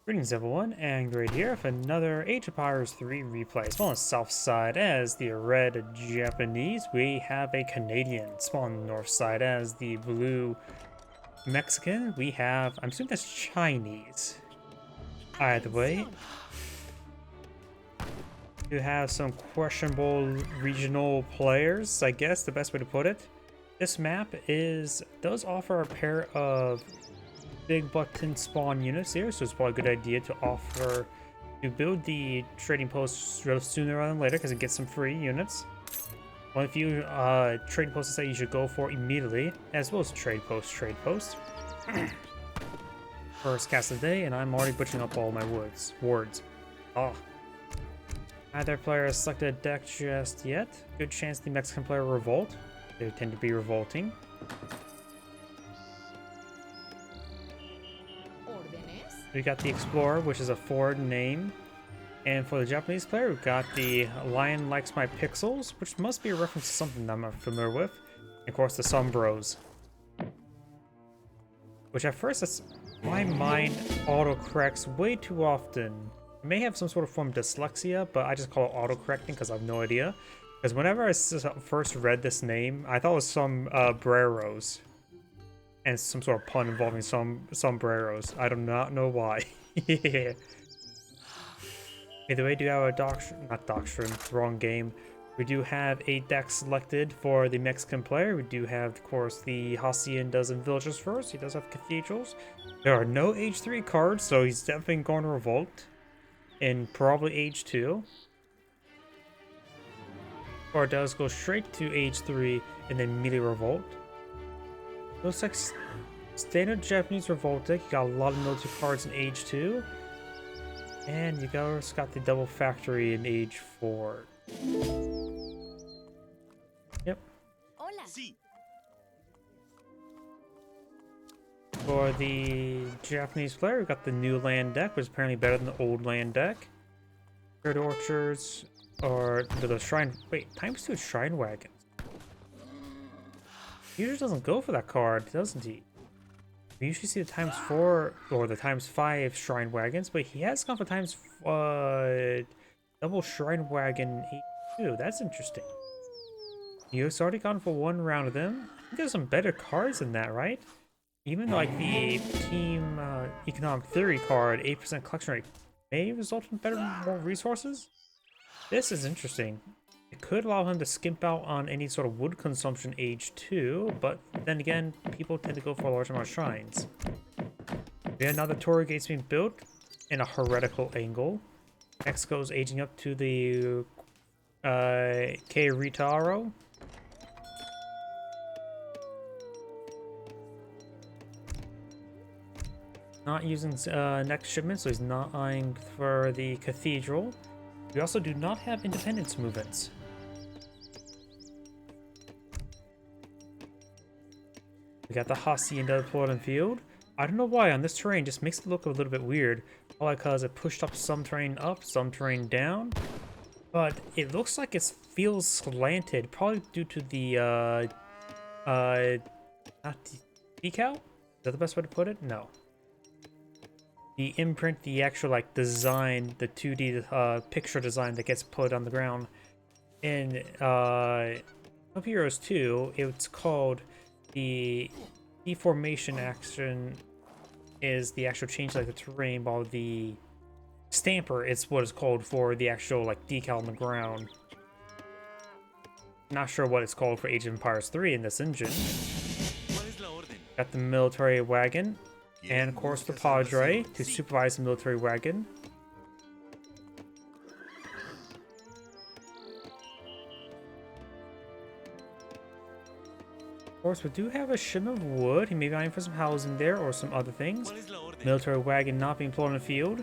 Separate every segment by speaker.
Speaker 1: Greetings everyone, and Great here for another Age of Empires 3 replay. Small on the south side as the red Japanese, we have a Canadian. Small on the north side as the blue Mexican, we have, I'm assuming that's Chinese. Either way, you have some questionable regional players, I guess the best way to put it. This map does offer a pair of big button spawn units here, so it's probably a good idea to build the trading post sooner rather than later because it gets some free units. One of the few trading posts that you should go for immediately, as well as trade post. First cast of the day, and I'm already butchering up all my words. Oh. Neither player has selected a deck just yet. Good chance the Mexican player will revolt. They tend to be revolting. We got the Explorer, which is a foreign name. And for the Japanese player, we've got the Lion Likes My Pixels, which must be a reference to something I'm not familiar with. And of course, the Sombros. Which at first, my mind autocorrects way too often. I may have some sort of form of dyslexia, but I just call it autocorrecting because I have no idea. Because whenever I first read this name, I thought it was some sombreros. And some sort of pun involving some sombreros. I do not know why. Either way, do you have a doctrine, wrong game. We do have a deck selected for the Mexican player. We do have, of course, the haciendas and villages first. He does have cathedrals. There are no Age 3 cards, so he's definitely going to revolt. In probably Age 2. Or it does go straight to Age 3 and then immediately revolt. Looks like standard Japanese revoltic. You got a lot of military cards in Age 2. And you also got the double factory in Age 4. Yep.
Speaker 2: Hola.
Speaker 1: For the Japanese player, we got the new land deck, which is apparently better than the old land deck. Third Orchards, or the Shrine. Wait, ×2 Shrine Wagon. He usually doesn't go for that card, doesn't he? We usually see the ×4 or the ×5 Shrine Wagons, but he has gone for double Shrine Wagon 8-2. That's interesting. He's already gone for one round of them. I think there's some better cards than that, right? Even like the Team Economic Theory card, 8% collection rate, may result in more resources? This is interesting. It could allow him to skimp out on any sort of wood consumption Age 2, but then again, people tend to go for a large amount of shrines. Yeah, now the Torii Gate's being built in a heretical angle. Mexico's aging up to the Ritaro. Not using next shipment, so he's not eyeing for the Cathedral. We also do not have independence movements. We got the Hacienda deployed on field. I don't know why on this terrain just makes it look a little bit weird. Probably because it pushed up some terrain up, some terrain down. But it looks like it feels slanted, probably due to the not decal? Is that the best way to put it? No. The imprint, the actual like design, the 2D picture design that gets put on the ground. In Up Heroes 2, it's called the deformation action is the actual change like the terrain, while the stamper is what is called for the actual like decal on the ground. Not sure what it's called for Age of Empires 3 in this engine. Got the military wagon. And of course the Padre to supervise the military wagon. Of course, we do have a shipment of wood. He may be eyeing for some housing there or some other things. Military wagon not being deployed on the field.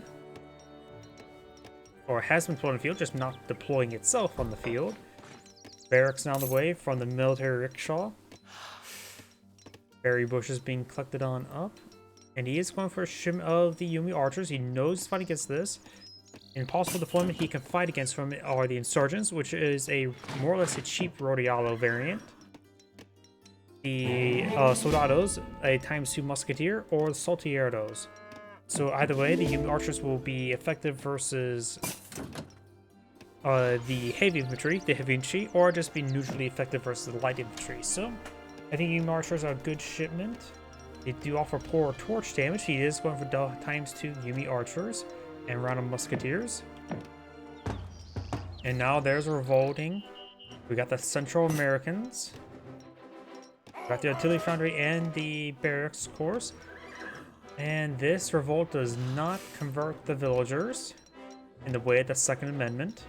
Speaker 1: Or has been deployed on the field, just not deploying itself on the field. Barracks now on the way from the military rickshaw. Berry bushes being collected on up. And he is going for a shipment of the Yumi archers. He knows he's fighting against this. In possible deployment he can fight against from are the insurgents, which is a more or less a cheap Rodialo variant. The soldados, a ×2 musketeer, or the saltieros. So either way, the Yumi archers will be effective versus the heavy infantry, or just be neutrally effective versus the light infantry. So I think Yumi archers are a good shipment. They do offer poor torch damage. He is going for ×2 Yumi archers and random musketeers. And now there's revolting. We got the Central Americans. We got the artillery foundry and the barracks corps. And this revolt does not convert the villagers in the way of the Second Amendment.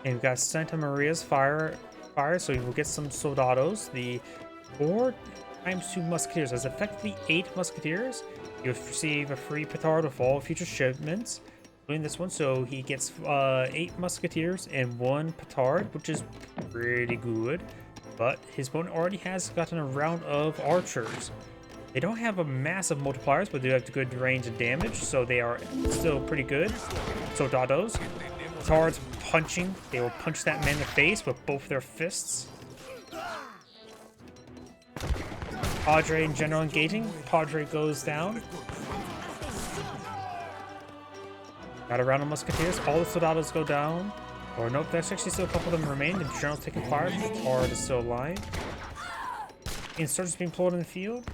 Speaker 1: And we've got Santa Maria's fire, so you will get some soldados. The 4×2 musketeers has effectively 8 musketeers. You'll receive a free petard with all future shipments, including this one. So he gets 8 musketeers and 1 petard, which is pretty good. But his opponent already has gotten a round of archers. They don't have a massive multipliers, but they have good range and damage, so they are still pretty good. Soldados. Petards punching. They will punch that man in the face with both their fists. Padre in general engaging. Padre goes down. Got a round of musketeers. All the soldados go down. Or nope, there's actually still a couple of them remain. The general's taking fire. The Petard is still alive. Insurgents being deployed in the field.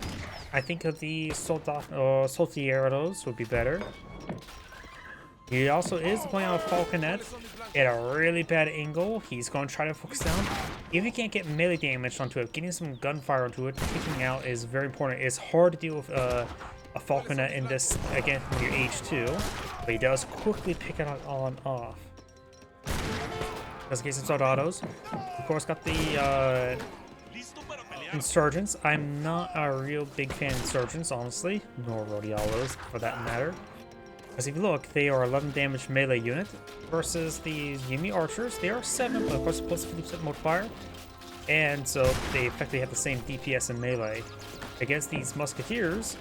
Speaker 1: I think that the Soltieros would be better. He also is playing on a Falconet at a really bad angle. He's going to try to focus down. If you can't get melee damage onto it, getting some gunfire onto it, taking out is very important. It's hard to deal with a Falconet in this, again, from your H2, but he does quickly pick it on off. Let's get some soldados. Of course, got the insurgents. I'm not a real big fan of insurgents, honestly, nor Rodialos for that matter. As if you look, they are 11 damage melee unit versus the Yumi archers. They are 7, but of course plus 50% multiplier, and so they effectively have the same DPS in melee. Against these musketeers,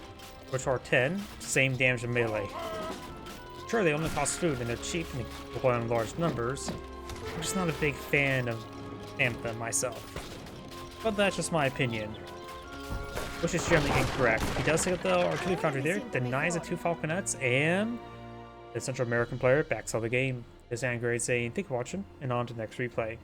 Speaker 1: which are 10, same damage in melee. Sure, they only cost food and they're cheap and they deploy in large numbers. I'm just not a big fan of Anthem myself. But that's just my opinion, which is generally incorrect. He does take the artillery foundry there, denies the 2 falconets, and the Central American player backs out the game. This is Angry saying thank you for watching, and on to the next replay.